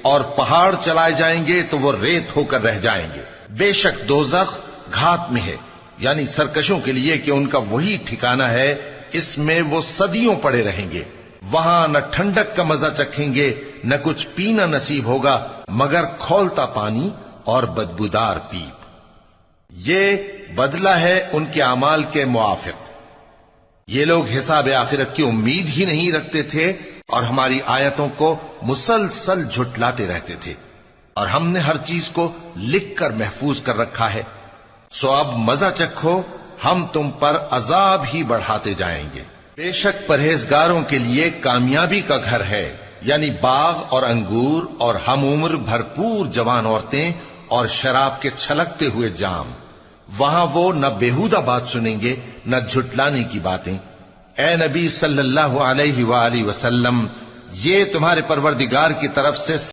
اور پہاڑ چلائے جائیں گے تو وہ ریت ہو کر رہ جائیں گے۔ بے شک دوزخ گھات میں ہے، یعنی سرکشوں کے لیے کہ ان کا وہی ٹھکانہ ہے، اس میں وہ صدیوں پڑے رہیں گے۔ وہاں نہ ٹھنڈک کا مزہ چکھیں گے، نہ کچھ پینا نصیب ہوگا مگر کھولتا پانی اور بدبودار پیپ۔ یہ بدلہ ہے ان کے اعمال کے موافق۔ یہ لوگ حساب آخرت کی امید ہی نہیں رکھتے تھے اور ہماری آیتوں کو مسلسل جھٹلاتے رہتے تھے، اور ہم نے ہر چیز کو لکھ کر محفوظ کر رکھا ہے۔ سو اب مزہ چکھو، ہم تم پر عذاب ہی بڑھاتے جائیں گے۔ بے شک پرہیزگاروں کے لیے کامیابی کا گھر ہے، یعنی باغ اور انگور اور ہم عمر بھرپور جوان عورتیں اور شراب کے چھلکتے ہوئے جام۔ وہاں وہ نہ بیہودہ بات سنیں گے نہ جھٹلانے کی باتیں۔ اے نبی صلی اللہ علیہ وآلہ وسلم، یہ تمہارے پروردگار کی طرف سے